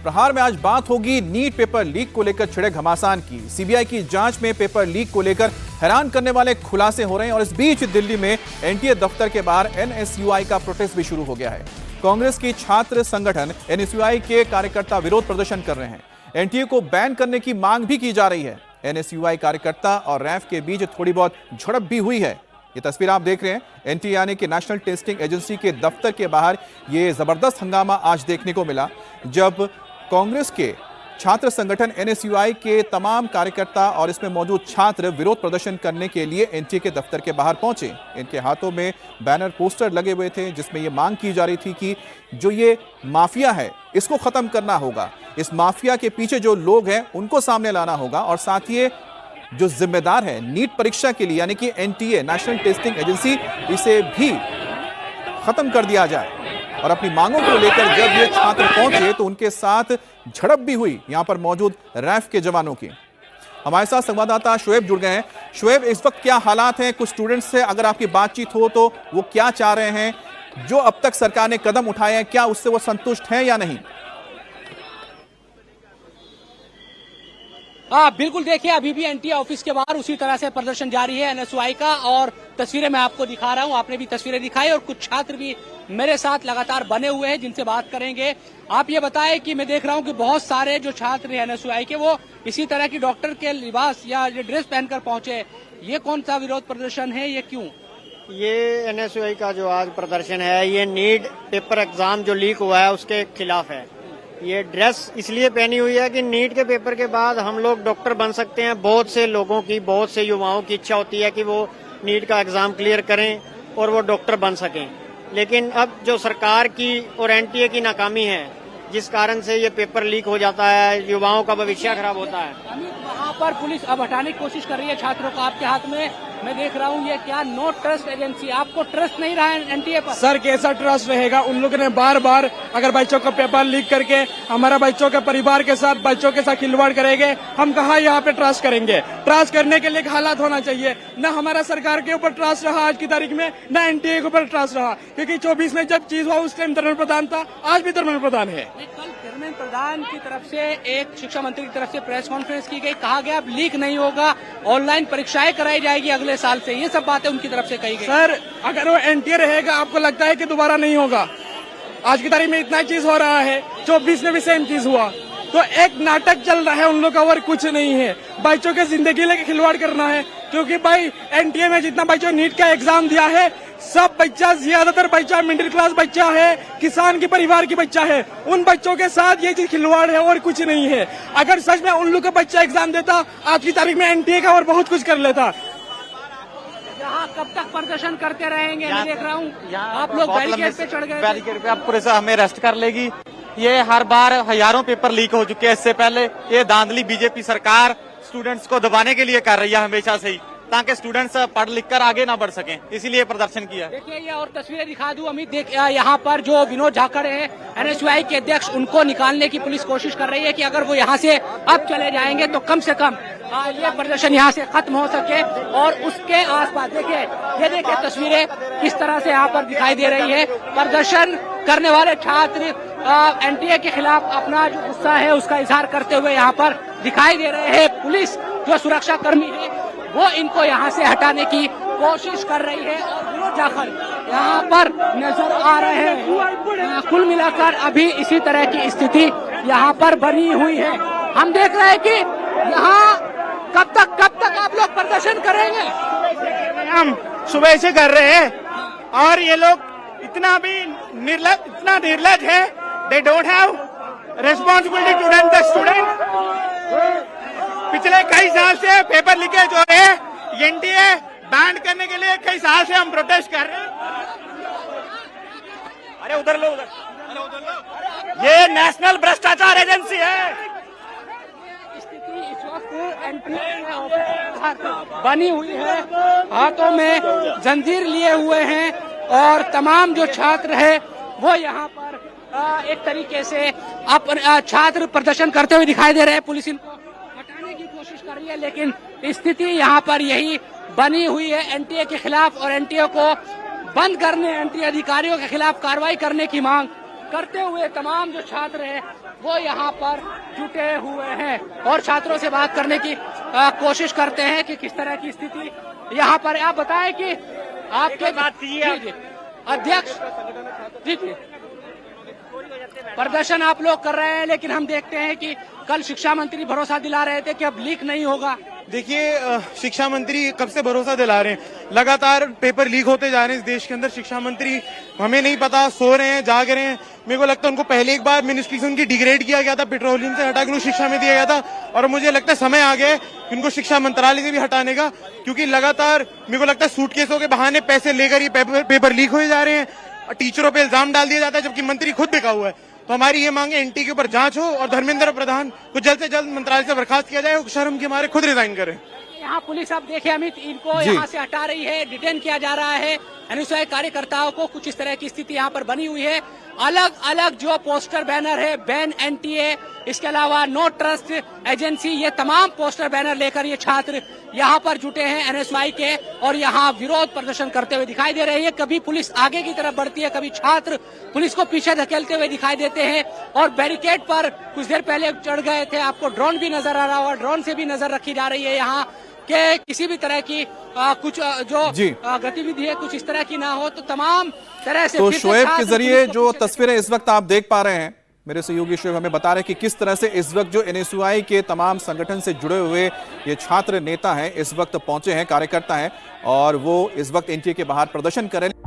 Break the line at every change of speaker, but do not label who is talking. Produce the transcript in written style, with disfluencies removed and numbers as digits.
प्रहार में आज बात होगी नीट पेपर लीक को लेकर छिड़े घमासान की। सीबीआई की जांच में पेपर लीक को लेकर हैरान करने वाले खुलासे हो रहे हैं और इस बीच दिल्ली में एनटीए दफ्तर के बाहर एनएसयूआई का प्रोटेस्ट भी शुरू हो गया है। कांग्रेस की छात्र संगठन एनएसयूआई के कार्यकर्ता विरोध प्रदर्शन कर रहे हैं। एनटीए को बैन करने की मांग भी की जा रही है। एनएसयूआई कार्यकर्ता और रैफ के बीच थोड़ी बहुत झड़प भी हुई है। ये तस्वीर आप देख रहे हैं एनटीए यानी कि नेशनल टेस्टिंग एजेंसी के दफ्तर के बाहर ये जबरदस्त हंगामा आज देखने को मिला, जब कांग्रेस के छात्र संगठन एनएसयूआई के तमाम कार्यकर्ता और इसमें मौजूद छात्र विरोध प्रदर्शन करने के लिए एनटीए के दफ्तर के बाहर पहुंचे। इनके हाथों में बैनर पोस्टर लगे हुए थे जिसमें यह मांग की जा रही थी कि जो ये माफिया है इसको खत्म करना होगा, इस माफिया के पीछे जो लोग हैं उनको सामने लाना होगा और साथ ही जो जिम्मेदार है नीट परीक्षा के लिए यानी कि एनटीए नेशनल टेस्टिंग एजेंसी, इसे भी खत्म कर दिया जाए। और अपनी मांगों को लेकर जब ये छात्र पहुंचे तो उनके साथ झड़प भी हुई यहां पर मौजूद रैफ के जवानों की। हमारे साथ संवाददाता शुएब जुड़ गए हैं। शुएब, इस वक्त क्या हालात हैं? कुछ स्टूडेंट्स से अगर आपकी बातचीत हो तो वो क्या चाह रहे हैं? जो अब तक सरकार ने कदम उठाए हैं क्या उससे वो संतुष्ट हैं या नहीं?
बिल्कुल, देखिए अभी भी एनटीए ऑफिस के बाहर उसी तरह से प्रदर्शन जारी है एनएसयूआई का, और तस्वीरें मैं आपको दिखा रहा हूं, आपने भी तस्वीरें दिखाई और कुछ छात्र भी मेरे साथ लगातार बने हुए हैं जिनसे बात करेंगे। आप ये बताएं कि मैं देख रहा हूं कि बहुत सारे जो छात्र हैं एनएसयूआई के वो इसी तरह की डॉक्टर के लिबास या ड्रेस पहनकर पहुंचे। ये कौन सा विरोध प्रदर्शन है, ये क्यों?
ये एनएसयूआई का जो आज प्रदर्शन है ये नीट पेपर एग्जाम जो लीक हुआ है उसके खिलाफ है। ये ड्रेस इसलिए पहनी हुई है कि नीट के पेपर के बाद हम लोग डॉक्टर बन सकते हैं। बहुत से लोगों की, बहुत से युवाओं की इच्छा होती है कि वो नीट का एग्जाम क्लियर करें और वो डॉक्टर बन सकें, लेकिन अब जो सरकार की और एनटीए की नाकामी है जिस कारण से ये पेपर लीक हो जाता है, युवाओं का भविष्य खराब होता है।
वहाँ पर पुलिस अब हटाने की कोशिश कर रही है छात्रों को। आपके हाथ में मैं देख रहा हूँ ये क्या नो ट्रस्ट एजेंसी, आपको ट्रस्ट नहीं रहा है एनटीए पर?
सर कैसा ट्रस्ट रहेगा? उन लोगों ने बार बार अगर बच्चों का पेपर लीक करके हमारा बच्चों के परिवार के साथ, बच्चों के साथ खिलवाड़ करेंगे, हम कहाँ यहाँ पे ट्रस्ट करेंगे? ट्रस्ट करने के लिए एक हालात होना चाहिए। न हमारा सरकार के ऊपर ट्रस्ट रहा आज की तारीख में, न एनटीए के ऊपर ट्रस्ट रहा, क्योंकि 24 में जब चीज हुआ उस टाइम धर्मेंद्र प्रधान था, आज भी धर्मेंद्र प्रधान है।
कल धर्मेंद्र प्रधान की तरफ से एक शिक्षा मंत्री की तरफ से प्रेस कॉन्फ्रेंस की गई, कहा गया अब लीक नहीं होगा, ऑनलाइन परीक्षाएं कराई जाएगी अगले साल से, ये सब बातें उनकी तरफ से कही गई।
सर अगर वो एनटीए रहेगा आपको लगता है कि दोबारा नहीं होगा? आज की तारीख में इतना चीज हो रहा है, 24 में भी सेम चीज हुआ, तो एक नाटक चल रहा है उन लोगों का और कुछ नहीं है। बच्चों के जिंदगी लेके खिलवाड़ करना है, क्योंकि भाई एनटीए में जितना बच्चों नीट का एग्जाम दिया है सब बच्चा, ज्यादातर बच्चा मिडिल क्लास बच्चा है, किसान के परिवार की बच्चा है, उन बच्चों के साथ ये चीज खिलवाड़ है और कुछ नहीं है। अगर सच में उन लोग का बच्चा एग्जाम देता आज की तारीख में एनटीए का और बहुत कुछ कर लेता।
यहाँ कब तक प्रदर्शन करते रहेंगे? मैं देख रहा हूँ आप लोग बैरिकेड पे चढ़ गए।
बैरिकेड पे अब पुलिस हमें अरेस्ट कर लेगी। ये हर बार हजारों पेपर लीक हो चुके हैं इससे पहले। ये धांधली बीजेपी सरकार स्टूडेंट्स को दबाने के लिए कर रही है हमेशा से ही, ताकि स्टूडेंट्स पढ़ लिख कर आगे ना बढ़ सकें, इसीलिए प्रदर्शन किया।
देखिए ये और तस्वीरें दिखा दूं अमित, देख यहाँ पर जो विनोद झाकड़ है एनएसयूआई के अध्यक्ष, उनको निकालने की पुलिस कोशिश कर रही है कि अगर वो यहाँ से अब चले जाएंगे तो कम से कम ये प्रदर्शन यहाँ से खत्म हो सके। और उसके आसपास देखिए, ये देखिए तस्वीरें किस तरह से यहाँ पर दिखाई दे रही है। प्रदर्शन करने वाले छात्र एनटीए के खिलाफ अपना जो गुस्सा है उसका इजहार करते हुए यहाँ पर दिखाई दे रहे हैं। पुलिस जो सुरक्षा कर्मी है वो इनको यहाँ से हटाने की कोशिश कर रही है और विनोद झाकड़ यहाँ पर नजर आ रहे हैं। कुल मिलाकर अभी इसी तरह की स्थिति यहाँ पर बनी हुई है। हम देख रहे हैं कि यहाँ कब तक आप लोग प्रदर्शन करेंगे?
हम सुबह से कर रहे हैं और ये लोग इतना निर्लज है, they don't have responsibility to run the student. पिछले कई साल से पेपर लीकेज हो रहे हैं, एनटीए बैन करने के लिए कई साल से हम प्रोटेस्ट कर रहे हैं। अरे उधर लो, उधर। ये नेशनल भ्रष्टाचार एजेंसी है।
स्थिति इस वक्त बनी हुई है, हाथों में जंजीर लिए हुए हैं और तमाम जो छात्र है वो यहाँ पर एक तरीके से छात्र प्रदर्शन करते हुए दिखाई दे रहे हैं। पुलिस इनको हटाने की कोशिश कर रही है, लेकिन स्थिति यहाँ पर यही बनी हुई है एनटीए के खिलाफ और एनटीए को बंद करने, एनटीए अधिकारियों के खिलाफ कार्रवाई करने की मांग करते हुए तमाम जो छात्र हैं वो यहाँ पर जुटे हुए हैं और छात्रों से बात करने की कोशिश करते हैं कि किस तरह की स्थिति यहाँ पर। आप बताएं कि आपके बात कीजिए अध्यक्ष जी प्रदर्शन आप लोग कर रहे हैं, लेकिन हम देखते हैं कि कल शिक्षा मंत्री भरोसा दिला रहे थे कि अब लीक नहीं होगा।
देखिए, शिक्षा मंत्री कब से भरोसा दिला रहे हैं, लगातार पेपर लीक होते जा रहे हैं इस देश के अंदर। शिक्षा मंत्री हमें नहीं पता सो रहे हैं जाग रहे हैं। मेरे को लगता है उनको पहले एक बार मिनिस्ट्री से उनकी डिग्रेड किया गया था, पेट्रोलियम से हटा के उनको शिक्षा में दिया गया था, और मुझे लगता है समय आ गया है उनको शिक्षा मंत्रालय से भी हटाने का, क्योंकि लगातार मेरे को लगता है सूटकेसों के बहाने पैसे लेकर ये पेपर लीक हुए जा रहे हैं। टीचरों पे इल्जाम डाल दिया जाता है जबकि मंत्री खुद बिका हुआ है। तो हमारी ये मांग है एनटी के ऊपर जांच हो और धर्मेंद्र प्रधान को जल्द से जल्द मंत्रालय से बर्खास्त किया जाए, शर्म के मारे खुद रिजाइन करें।
यहाँ पुलिस अब देखे अमित इनको यहाँ से हटा रही है, डिटेन किया जा रहा है एनएसयूआई कार्यकर्ताओं को। कुछ इस तरह की स्थिति यहाँ पर बनी हुई है। अलग अलग जो पोस्टर बैनर है, बैन एनटीए, इसके अलावा नो ट्रस्ट एजेंसी, ये तमाम पोस्टर बैनर लेकर ये छात्र यहाँ पर जुटे हैं एनएसयूआई के और यहाँ विरोध प्रदर्शन करते हुए दिखाई दे रहे हैं। कभी पुलिस आगे की तरफ बढ़ती है, कभी छात्र पुलिस को पीछे धकेलते हुए दिखाई देते हैं और बैरिकेड पर कुछ देर पहले चढ़ गए थे। आपको ड्रोन भी नजर आ रहा होगा, ड्रोन से भी नजर रखी जा रही है यहाँ कि किसी भी तरह की कुछ जो गतिविधि है कुछ इस तरह की ना हो। तो तमाम तरह से
तो शोएब के जरिए जो तस्वीरें इस वक्त आप देख पा रहे हैं, मेरे सहयोगी शोएब हमें बता रहे हैं कि किस तरह से इस वक्त जो एनएसयूआई के तमाम संगठन से जुड़े हुए ये छात्र नेता हैं इस वक्त पहुंचे हैं, कार्यकर्ता हैं, और वो इस वक्त एनटीए के बाहर प्रदर्शन कर रहे हैं।